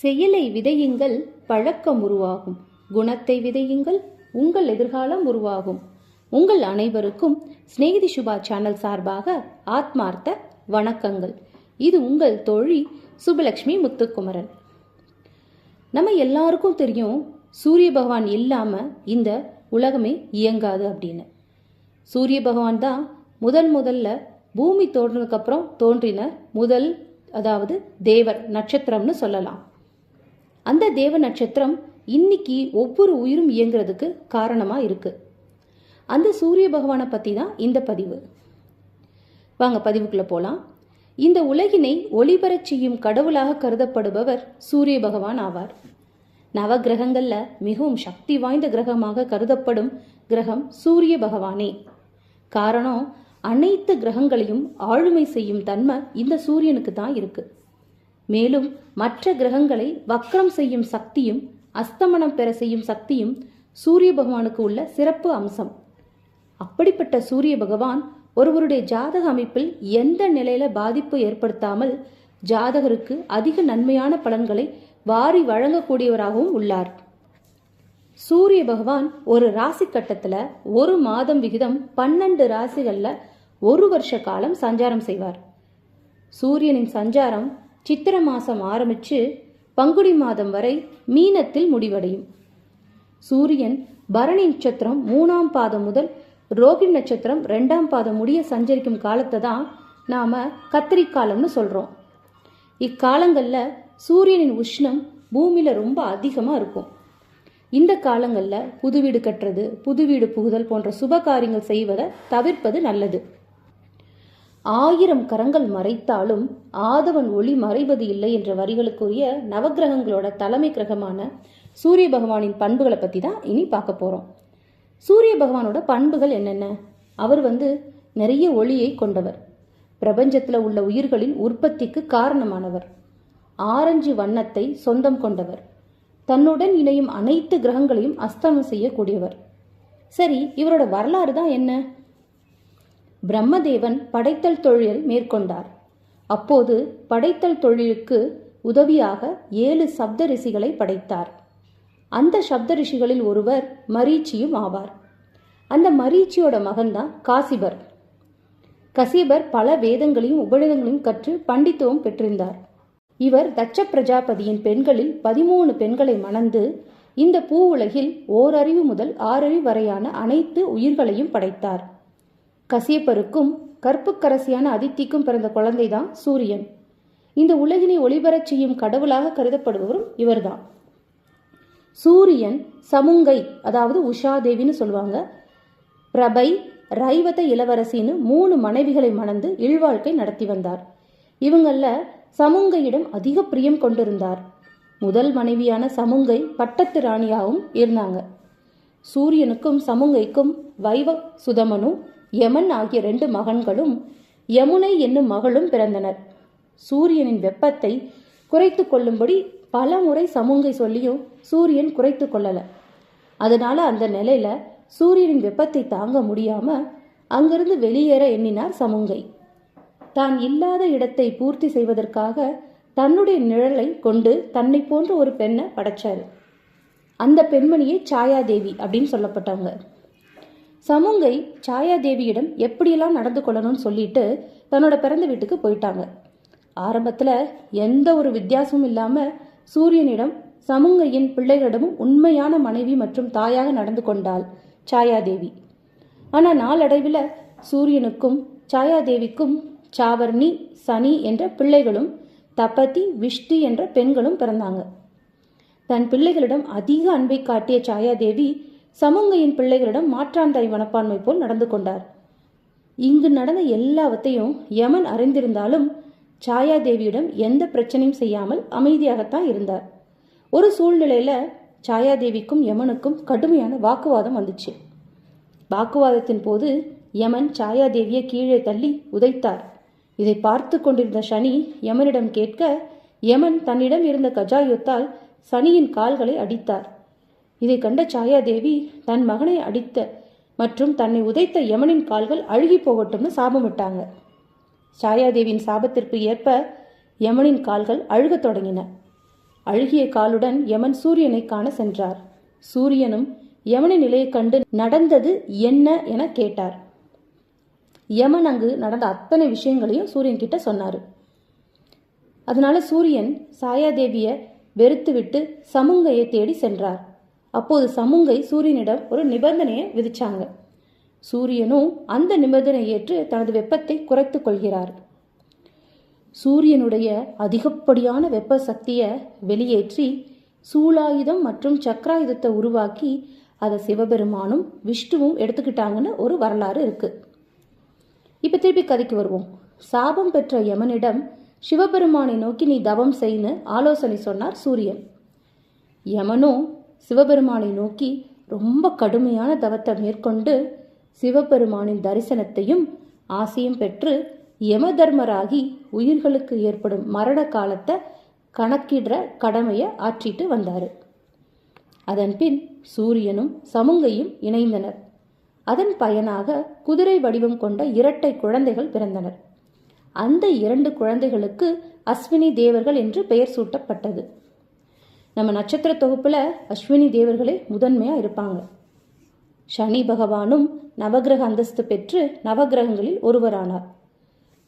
செயலை விதையுங்கள், பழக்கம் உருவாகும். குணத்தை விதையுங்கள், உங்கள் எதிர்காலம் உருவாகும். உங்கள் அனைவருக்கும் ஸ்நேகிதி சுபா சேனல் சார்பாக ஆத்மார்த்த வணக்கங்கள். இது உங்கள் தோழி சுபலக்ஷ்மி முத்துக்குமரன். நம்ம எல்லாருக்கும் தெரியும், சூரிய பகவான் இல்லாம இந்த உலகமே இயங்காது அப்படின்னு. சூரிய பகவான் தான் முதல்ல பூமி தோன்றினதுக்கு அப்புறம் தோன்றின அதாவது தேவர் நட்சத்திரம்னு சொல்லலாம். அந்த தேவ நட்சத்திரம் இன்னைக்கு ஒவ்வொரு உயிரும் இயங்குறதுக்கு காரணமா இருக்கு. அந்த சூரிய பகவானை பத்தி தான் இந்த பதிவு. வாங்க பதிவுக்குள்ள போலாம். இந்த உலகினை ஒளிபரச் செய்யும் கடவுளாக கருதப்படுபவர் சூரிய பகவான் ஆவார். நவ கிரகங்கள்ல மிகவும் சக்தி வாய்ந்த கிரகமாக கருதப்படும் கிரகம் சூரிய பகவானே. காரணம், அனைத்து கிரகங்களையும் ஆளுமை செய்யும் தன்மை இந்த சூரியனுக்கு தான் இருக்கு. மேலும் மற்ற கிரகங்களை வக்ரம் செய்யும் சக்தியும் அஸ்தமனம் பெற செய்யும் சக்தியும் சூரிய பகவானுக்கு உள்ள சிறப்பு அம்சம். அப்படிப்பட்ட சூரிய பகவான் ஒருவருடைய ஜாதக அமைப்பில் எந்த நிலையில பாதிப்பு ஏற்படுத்தாமல் ஜாதகருக்கு அதிக நன்மையான பலன்களை வாரி வழங்கக்கூடியவராகவும் உள்ளார். சூரிய பகவான் ஒரு ராசி கட்டத்துல ஒரு மாதம் விகிதம் 12 ராசிகள்ல ஒரு வருஷ காலம் சஞ்சாரம் செய்வார். சூரியனின் சஞ்சாரம் சித்திரை மாசம் ஆரம்பிச்சு பங்குனி மாதம் வரை மீனத்தில் முடிவடையும். சூரியன் பரணி நட்சத்திரம் 3ஆம் பாதம் முதல் ரோகிணி நட்சத்திரம் 2ஆம் பாதம் முடிய சஞ்சரிக்கும் காலத்தை தான் நாம கத்திரிக்காலம்னு சொல்றோம். இக்காலங்கள்ல சூரியனின் உஷ்ணம் பூமியில ரொம்ப அதிகமா இருக்கும். இந்த காலங்கள்ல புது வீடு கட்டுறது, புது வீடு புகுதல் போன்ற சுப காரியங்கள் செய்வதை தவிர்ப்பது நல்லது. 1000 கரங்கள் மறைத்தாலும் ஆதவன் ஒளி மறைவது இல்லை என்ற வரிகளுக்குரிய நவகிரகங்களோட தலைமை கிரகமான சூரிய பகவானின் பண்புகளை பத்தி தான் இனி பார்க்க போறோம். சூரிய பகவானோட பண்புகள் என்னென்ன? அவர் நிறைய ஒளியை கொண்டவர். பிரபஞ்சத்துல உள்ள உயிர்களின் உற்பத்திக்கு காரணமானவர். ஆரஞ்சு வண்ணத்தை சொந்தம் கொண்டவர். தன்னுடன் இணையும் அனைத்து கிரகங்களையும் அஸ்தமனம் செய்யக்கூடியவர். சரி, இவரோட வரலாறு தான் என்ன? பிரம்மதேவன் படைத்தல் தொழிலை மேற்கொண்டார். அப்போது படைத்தல் தொழிலுக்கு உதவியாக 7 சப்த ரிஷிகளை படைத்தார். அந்த சப்த ரிஷிகளில் ஒருவர் மரீச்சியும் ஆவார். அந்த மரீச்சியோட மகன்தான் காசிபர். கசிபர் பல வேதங்களையும் உபநிடங்களையும் கற்று பண்டித்துவம் பெற்றிருந்தார். இவர் தட்ச பிரஜாபதியின் பெண்களில் 13 பெண்களை மணந்து இந்த பூ உலகில் 1 அறிவு முதல் 6 அறிவு வரையான அனைத்து உயிர்களையும் படைத்தார். கசியப்பருக்கும் கற்புக்கரசியான அதித்திக்கும் பிறந்த குழந்தைதான் சூரியன். இந்த உலகினை ஒளிபரச் செய்யும் கடவுளாக கருதப்படுபவரும் இவர்தான். சூரியன் சமுங்கை, அதாவது உஷாதேவின்னு சொல்லுவாங்க, பிரபை, ரைவத இளவரசின்னு 3 மனைவிகளை மணந்து இல்வாழ்க்கை நடத்தி வந்தார். இவங்கள சமுங்கையிடம் அதிக பிரியம் கொண்டிருந்தார். முதல் மனைவியான சமுங்கை பட்டத்து ராணியாகவும் இருந்தாங்க. சூரியனுக்கும் சமுங்கைக்கும் வைவ சுதமனு, யமன் ஆகிய 2 மகன்களும் யமுனை என்னும் மகளும் பிறந்தனர். சூரியனின் வெப்பத்தை குறைத்து கொள்ளும்படி பல முறை சமுங்கை சொல்லியும் சூரியன் குறைத்து கொள்ளல. அதனால அந்த நிலையில சூரியனின் வெப்பத்தை தாங்க முடியாம அங்கிருந்து வெளியேற எண்ணினார் சமுங்கை. தான் இல்லாத இடத்தை பூர்த்தி செய்வதற்காக தன்னுடைய நிழலை கொண்டு தன்னை போன்ற ஒரு பெண்ணை படைச்சாரு. அந்த பெண்மணியே சாயாதேவி அப்படின்னு சொல்லப்பட்டவங்க. சமுங்கை சாயாதேவியிடம் எப்படியெல்லாம் நடந்து கொள்ளணும்னு சொல்லிட்டு தன்னோட பிறந்த வீட்டுக்கு போயிட்டாங்க. ஆரம்பத்துல எந்த ஒரு வித்தியாசமும் இல்லாம சூரியனிடம் சமுங்கையின் பிள்ளைகளிடமும் உண்மையான மனைவி மற்றும் தாயாக நடந்து கொண்டாள் சாயாதேவி. ஆனா நாளடைவில் சூரியனுக்கும் சாயாதேவிக்கும் சாவர்ணி, சனி என்ற பிள்ளைகளும் தபதி, விஷ்டி என்ற பெண்களும் பிறந்தாங்க. தன் பிள்ளைகளிடம் அதிக அன்பை காட்டிய சாயாதேவி சமுங்கையின் பிள்ளைகளிடம் மாற்றாந்தாய் மனப்பான்மை போல் நடந்து கொண்டார். இங்கு நடந்த எல்லாவற்றையும் யமன் அறிந்திருந்தாலும் சாயாதேவியிடம் எந்த பிரச்சனையும் செய்யாமல் அமைதியாகத்தான் இருந்தார். ஒரு சூழ்நிலையில சாயாதேவிக்கும் யமனுக்கும் கடுமையான வாக்குவாதம் வந்துச்சு. வாக்குவாதத்தின் போது யமன் சாயாதேவியை கீழே தள்ளி உதைத்தார். இதை பார்த்து கொண்டிருந்த சனி யமனிடம் கேட்க, யமன் தன்னிடம் இருந்த கஜாயுத்தால் சனியின் கால்களை அடித்தார். இதை கண்ட சாயாதேவி தன் மகனை அடித்த மற்றும் தன்னை உதைத்த யமனின் கால்கள் அழுகி போகட்டும்னு சாபமிட்டாங்க. சாயாதேவியின் சாபத்திற்கு ஏற்ப யமனின் கால்கள் அழுகத் தொடங்கின. அழுகிய காலுடன் யமன் சூரியனை காண சென்றார். சூரியனும் யமனின் நிலையை கண்டு நடந்தது என்ன என கேட்டார். யமன் அங்கு நடந்த அத்தனை விஷயங்களையும் சூரியன் கிட்ட சொன்னாரு. அதனால சூரியன் சாயாதேவிய வெறுத்துவிட்டு சமுங்கையை தேடி சென்றார். அப்போது சமுங்கை சூரியனிடம் ஒரு நிபந்தனையை விதிச்சாங்க. சூரியனும் அந்த நிபந்தனை ஏற்று தனது வெப்பத்தை குறைத்து கொள்கிறார். சூரியனுடைய அதிகப்படியான வெப்ப சக்தியை வெளியேற்றி சூலாயுதம் மற்றும் சக்கராயுதத்தை உருவாக்கி அதை சிவபெருமானும் விஷ்ணுவும் எடுத்துக்கிட்டாங்கன்னு ஒரு வரலாறு இருக்கு. இப்ப திருப்பி கதைக்கு வருவோம். சாபம் பெற்ற யமனிடம் சிவபெருமானை நோக்கி நீ தவம் செய்யு ஆலோசனை சொன்னார் சூரியன். யமனும் சிவபெருமானை நோக்கி ரொம்ப கடுமையான தவத்தை மேற்கொண்டு சிவபெருமானின் தரிசனத்தையும் ஆசையும் பெற்று யம தர்மராகி உயிர்களுக்கு ஏற்படும் மரண காலத்தை கணக்கிடுற கடமையை ஆற்றிட்டு வந்தாரு. அதன் பின் சூரியனும் சமுங்கையும் இணைந்தனர். அதன் பயனாக குதிரை வடிவம் கொண்ட இரட்டை குழந்தைகள் பிறந்தனர். அந்த 2 குழந்தைகளுக்கு அஸ்வினி தேவர்கள் என்று பெயர் சூட்டப்பட்டது. நம்ம நட்சத்திர தொகுப்புல அஸ்வினி தேவர்களே முதன்மையா இருப்பாங்க. சனி பகவானும் நவகிரக அந்தஸ்து பெற்று நவகிரகங்களில் ஒருவரானார்.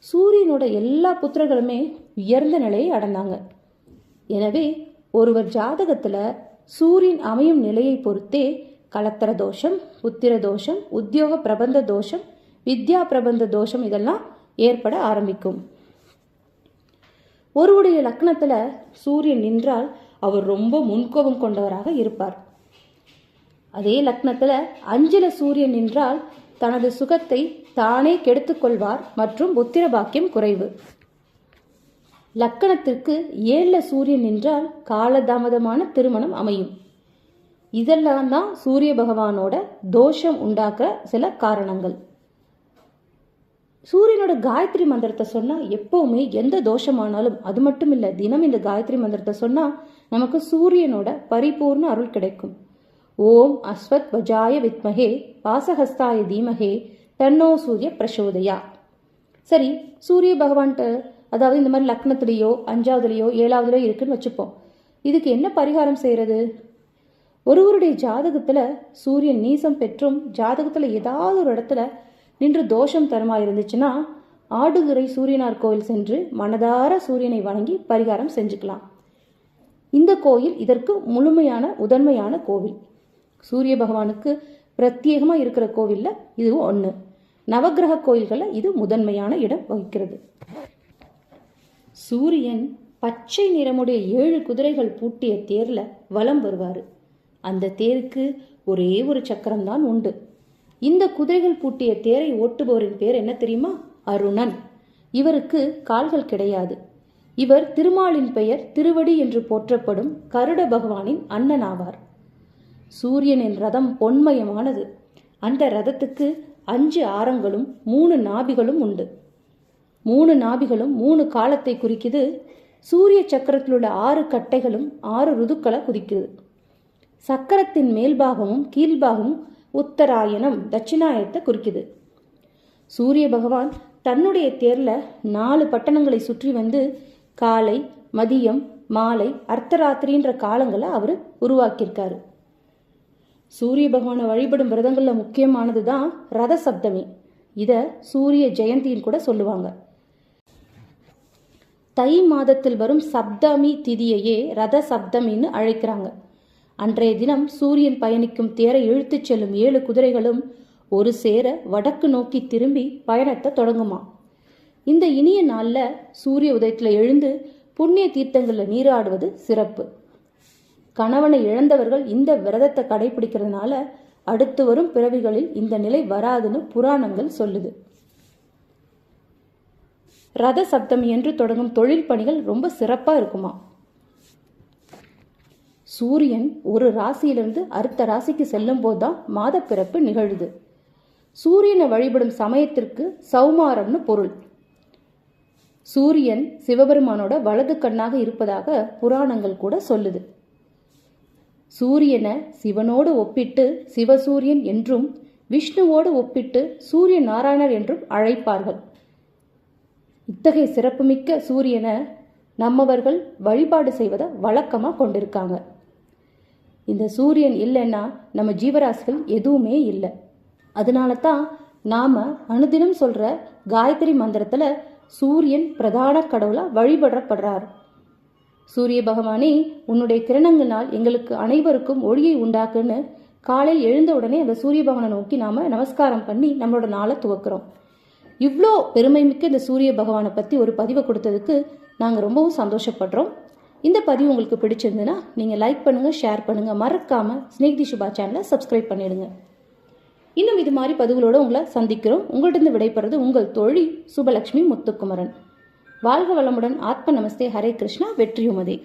சூரியனோட எல்லா புத்திரர்களுமே உயர்ந்த நிலையை அடைந்தாங்க. எனவே ஒருவர் ஜாதகத்துல சூரியன் அமையும் நிலையை பொறுத்தே கலத்தர தோஷம், புத்திர தோஷம், உத்தியோக பிரபந்த தோஷம், வித்யா பிரபந்த தோஷம் இதெல்லாம் ஏற்பட ஆரம்பிக்கும். ஒருவருடைய லக்னத்துல சூரியன் நின்றால் அவர் ரொம்ப முன்கோபம் கொண்டவராக இருப்பார். அதே லக்னத்துல 5ல சூரியன் நின்றால் தனது சுகத்தை தானே கெடுத்துக்கொள்வார் மற்றும் புத்திர பாக்கியம் குறைவு. லக்கணத்திற்கு 7ல சூரியன் நின்றால் காலதாமதமான திருமணம் அமையும். இதெல்லாம் தான் சூரிய பகவானோட தோஷம் உண்டாக்குற சில காரணங்கள். சூரியனோட காயத்ரி மந்திரத்தை சொன்னா எப்பவுமே எந்த தோஷமானாலும், அது மட்டும் இல்ல, தினம் இந்த காயத்ரி மந்திரத்தை சொன்னா நமக்கு சூரியனோட பரிபூர்ண அருள் கிடைக்கும். ஓம் அஸ்வத் வஜாய வித்மகே வாசஹஸ்தாய தீமகே தன்னோ சூரிய பிரசோதயா. சரி, சூரிய பகவான்கிட்ட, அதாவது இந்த மாதிரி லக்னத்திலேயோ 5வதுலையோ 7வதுலையோ இருக்குன்னு வச்சுப்போம். இதுக்கு என்ன பரிகாரம் செய்யறது? ஒருவருடைய ஜாதகத்துல சூரியன் நீசம் பெற்றும் ஜாதகத்துல ஏதாவது ஒரு இடத்துல நின்று தோஷம் தருமா இருந்துச்சுன்னா ஆடுதுறை சூரியனார் கோயில் சென்று மனதார சூரியனை வணங்கி பரிகாரம் செஞ்சுக்கலாம். இந்த கோயில் இதற்கு முழுமையான முதன்மையான கோவில். சூரிய பகவானுக்கு பிரத்யேகமா இருக்கிற கோவில்ல இதுவும் ஒண்ணு. நவகிரக கோயில்கள்ல இது முதன்மையான இடம் வகிக்கிறது. சூரியன் பச்சை நிறமுடைய 7 குதிரைகள் பூட்டிய தேர்ல வலம் வருவாரு. அந்த தேருக்கு ஒரே ஒரு சக்கரம் தான் உண்டு. இந்த குதிரைகள் பூட்டிய தேரை ஓட்டுபவரின் பேர் என்ன தெரியுமா? அருணன். இவருக்கு கால்கள் கிடையாது. இவர் திருமாலின் பெயர் திருவடி என்று போற்றப்படும் கருட பகவானின் அண்ணன் ஆவார். சூரியனின் ரதம் பொன்மயமானது. அந்த ரதத்துக்கு 5 ஆரங்களும் 3 நாபிகளும் உண்டு. 3 நாபிகளும் 3 காலத்தை குறிக்குது. சூரிய சக்கரத்தில் உள்ள 6 கட்டைகளும் 6 ருதுக்களை குறிக்குது. சக்கரத்தின் மேல்பாகமும் கீழ்பாகமும் உத்தராயணம் தட்சிணாயத்தை குறிக்குது. சூரிய பகவான் தன்னுடைய தேர்ல 4 பட்டணங்களை சுற்றி வந்து காலை, மதியம், மாலை, அர்த்தராத்திரின்ற காலங்களை அவர் உருவாக்கியிருக்காரு. சூரிய பகவானை வழிபடும் விரதங்கள்ல முக்கியமானது தான் ரத சப்தமி. இத சூரிய ஜெயந்தின்னு கூட சொல்லுவாங்க. தை மாதத்தில் வரும் சப்தமி திதியையே ரத சப்தமின்னு அழைக்கிறாங்க. அன்றைய தினம் சூரியன் பயணிக்கும் தேரை இழுத்துச் செல்லும் 7 குதிரைகளும் ஒரு சேர வடக்கு நோக்கி திரும்பி பயணத்தை தொடங்குமா. இந்த இனிய நாள்ல சூரிய உதயத்துல எழுந்து புண்ணிய தீர்த்தங்கள்ல நீராடுவது சிறப்பு. கணவனை இழந்தவர்கள் இந்த விரதத்தை கடைபிடிக்கிறதுனால அடுத்து வரும் பிறவிகளில் இந்த நிலை வராதுன்னு புராணங்கள் சொல்லுது. ரத சப்தமி என்று தொடங்கும் தொழில் பணிகள் ரொம்ப சிறப்பா இருக்குமா. சூரியன் ஒரு ராசியிலிருந்து அடுத்த ராசிக்கு செல்லும் போதுதான் மாத பிறப்பு நிகழுது. சூரியனை வழிபடும் சமயத்திற்கு சௌமாரம்னு பொருள். சூரியன் சிவபெருமானோட வலது கண்ணாக இருப்பதாக புராணங்கள் கூட சொல்லுது. சூரியனை சிவனோடு ஒப்பிட்டு சிவசூரியன் என்றும் விஷ்ணுவோடு ஒப்பிட்டு சூரிய நாராயணர் என்றும் அழைப்பார்கள். இத்தகைய சிறப்புமிக்க சூரியனை நம்மவர்கள் வழிபாடு செய்வதை வழக்கமாக கொண்டிருக்காங்க. இந்த சூரியன் இல்லைன்னா நம்ம ஜீவராசிகள் எதுவுமே இல்லை. அதனால தான் நாம் அனுதினம் சொல்கிற காயத்ரி மந்திரத்தில் சூரியன் பிரதான கடவுளாக வழிபடப்படுறார். சூரிய பகவானே, உன்னுடைய கிரணங்களால் எங்களுக்கு அனைவருக்கும் ஒளியை உண்டாக்குன்னு காலையில் எழுந்த உடனே அந்த சூரிய பகவானை நோக்கி நாம் நமஸ்காரம் பண்ணி நம்மளோட நாளை துவக்கிறோம். இவ்வளோ பெருமைமிக்க இந்த சூரிய பகவானை பற்றி ஒரு பதிவை கொடுத்ததுக்கு நாங்கள் ரொம்பவும் சந்தோஷப்படுறோம். இந்த பதிவு உங்களுக்கு பிடிச்சிருந்துன்னா நீங்கள் லைக் பண்ணுங்கள், ஷேர் பண்ணுங்கள், மறக்காமல் ஸ்நேகிதி சுபா சேனலை சப்ஸ்கிரைப் பண்ணிடுங்க. இன்னும் இது மாதிரி பதிவுகளோடு உங்களை சந்திக்கிறோம். உங்கள்கிட்ட விடைபெறுறது உங்கள் தோழி சுபலட்சுமி முத்துக்குமரன். வாழ்க வளமுடன். ஆத்ம நமஸ்தே. ஹரே கிருஷ்ணா. வெற்றியுமதே.